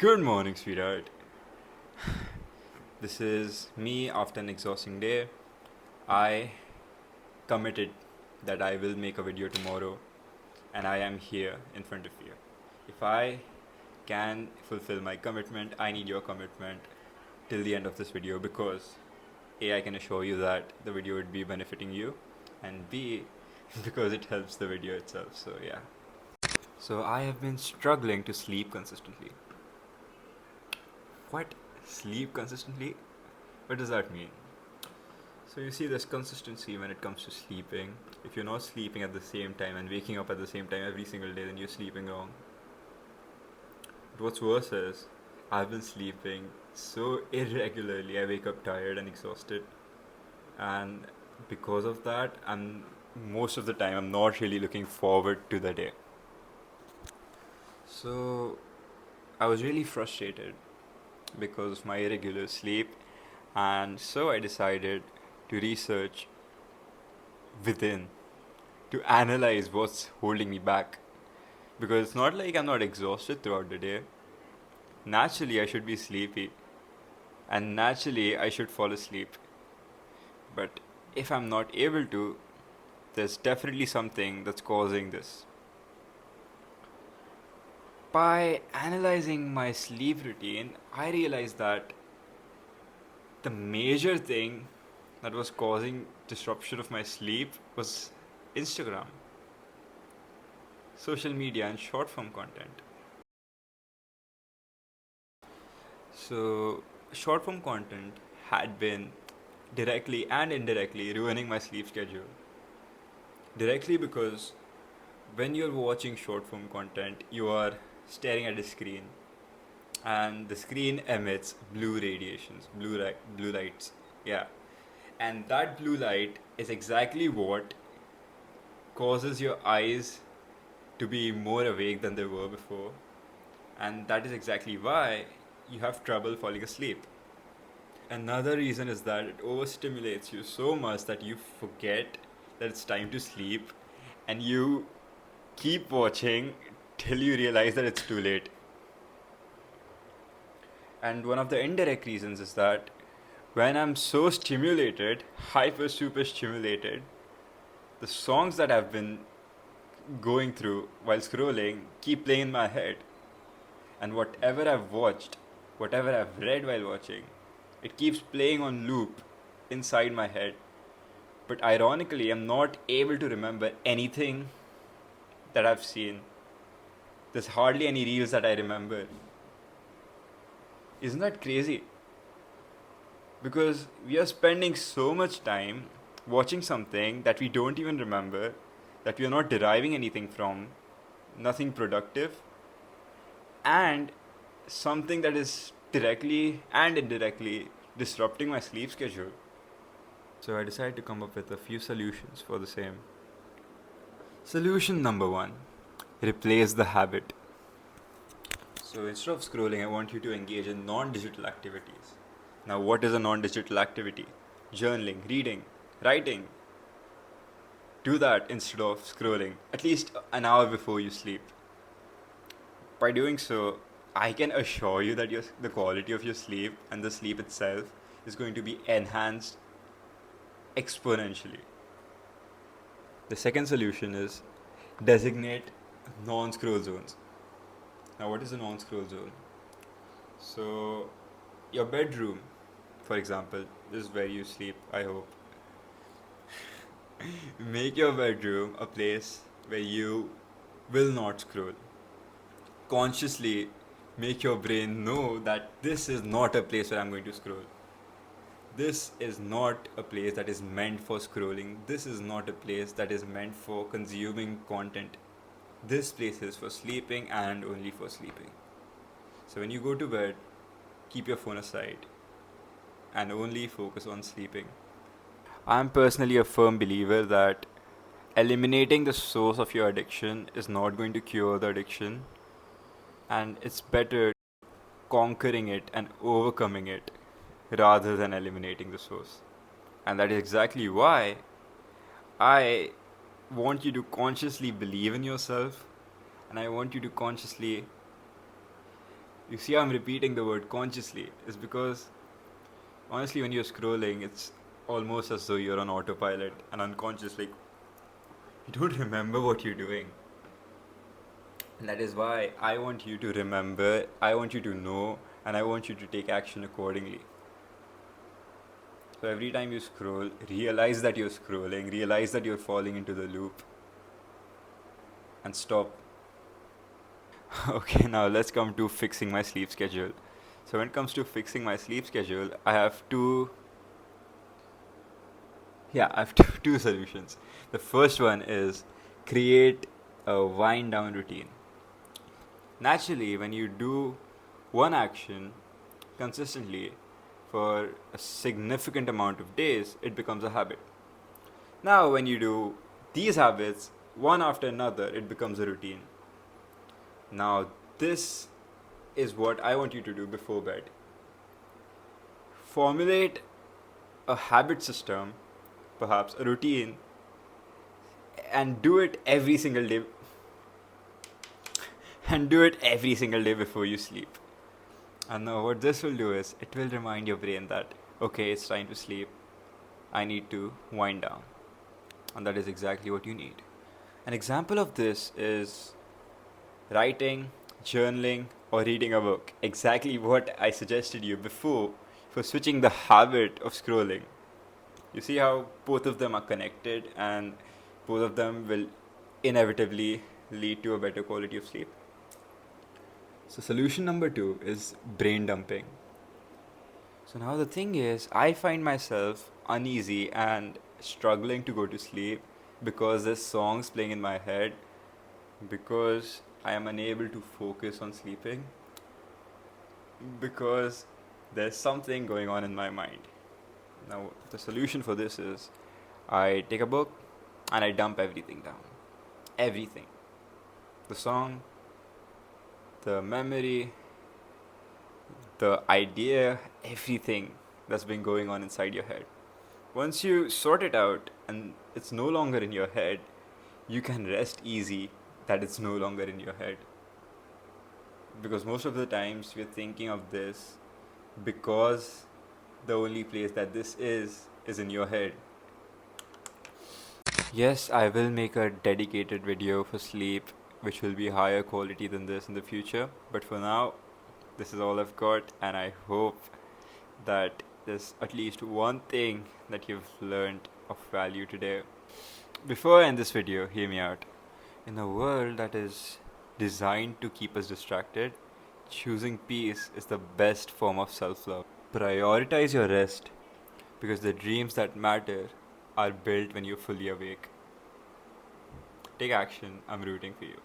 Good morning, sweetheart. This is me after an exhausting day. I committed that I will make a video tomorrow, and I am here in front of you. If I can fulfill my commitment, I need your commitment till the end of this video because A, I can assure you that the video would be benefiting you, and B, because it helps the video itself. So, yeah. So, I have been struggling to sleep consistently. What? Sleep consistently? What does that mean? So you see this consistency when it comes to sleeping. If you're not sleeping at the same time and waking up at the same time every single day, then you're sleeping wrong. But what's worse is, I've been sleeping so irregularly. I wake up tired and exhausted, and because of that, most of the time I'm not really looking forward to the day. So I was really frustrated because of my irregular sleep, and so I decided to research within to analyze what's holding me back. Because it's not like I'm not exhausted throughout the day. Naturally, I should be sleepy, and naturally, I should fall asleep. But if I'm not able to, there's definitely something that's causing this. By analyzing my sleep routine, I realized that the major thing that was causing disruption of my sleep was Instagram, social media, and short form content. So, short form content had been directly and indirectly ruining my sleep schedule. Directly because when you're watching short form content, you are staring at a screen, and the screen emits blue radiations, blue lights. Yeah. And that blue light is exactly what causes your eyes to be more awake than they were before. And that is exactly why you have trouble falling asleep. Another reason is that it overstimulates you so much that you forget that it's time to sleep, and you keep watching till you realize that it's too late. And one of the indirect reasons is that when I'm so stimulated, hyper super stimulated, the songs that I've been going through while scrolling keep playing in my head. And whatever I've watched, whatever I've read while watching, it keeps playing on loop inside my head. But ironically, I'm not able to remember anything that I've seen. There's hardly any reels that I remember. Isn't that crazy? Because we are spending so much time watching something that we don't even remember, that we are not deriving anything from, nothing productive, and something that is directly and indirectly disrupting my sleep schedule. So I decided to come up with a few solutions for the same. Solution number one, replace the habit. So instead of scrolling, I want you to engage in non digital activities. Now, what is a non digital activity? Journaling, reading, writing. Do that instead of scrolling, at least an hour before you sleep. By doing so, I can assure you that the quality of your sleep and the sleep itself is going to be enhanced exponentially. The second solution is designate non scroll zones. Now, what is a non scroll zone? So, your bedroom, for example, this is where you sleep, I hope. Make your bedroom a place where you will not scroll. Consciously make your brain know that this is not a place where I'm going to scroll. This is not a place that is meant for scrolling. This is not a place that is meant for consuming content. This place is for sleeping and only for sleeping. So when you go to bed, keep your phone aside and only focus on sleeping. I'm personally a firm believer that eliminating the source of your addiction is not going to cure the addiction, and it's better conquering it and overcoming it rather than eliminating the source. And that is exactly why I want you to consciously believe in yourself, and I want you to consciously You see, I'm repeating the word consciously. Is because honestly, when you're scrolling, it's almost as though you're on autopilot and unconscious. Like you don't remember what you're doing. And that is why I want you to remember, I want you to know, and I want you to take action accordingly. So every time you scroll, realize that you're scrolling, realize that you're falling into the loop, and stop. Okay, now let's come to fixing my sleep schedule. So when it comes to fixing my sleep schedule, I have two solutions. The first one is create a wind down routine. Naturally, when you do one action consistently for a significant amount of days, it becomes a habit. Now, when you do these habits one after another, it becomes a routine. Now, this is what I want you to do before bed. Formulate a habit system, perhaps a routine, and do it every single day. And do it every single day before you sleep. And now, what this will do is it will remind your brain that, okay, it's time to sleep. I need to wind down. And that is exactly what you need. An example of this is writing, journaling, or reading a book. Exactly what I suggested you before for switching the habit of scrolling. You see how both of them are connected and both of them will inevitably lead to a better quality of sleep. So, solution number 2 is brain dumping. So, now the thing is, I find myself uneasy and struggling to go to sleep because there's songs playing in my head, because I am unable to focus on sleeping, because there's something going on in my mind. Now, the solution for this is I take a book and I dump everything down. Everything. The song, the memory, the idea, everything that's been going on inside your head. Once you sort it out and it's no longer in your head, you can rest easy that it's no longer in your head. Because most of the times we're thinking of this because the only place that this is in your head. Yes, I will make a dedicated video for sleep which will be higher quality than this in the future. But for now, this is all I've got, and I hope that there's at least one thing that you've learned of value today. Before I end this video, hear me out. In a world that is designed to keep us distracted, choosing peace is the best form of self love. Prioritize your rest because the dreams that matter are built when you're fully awake. Take action. I'm rooting for you.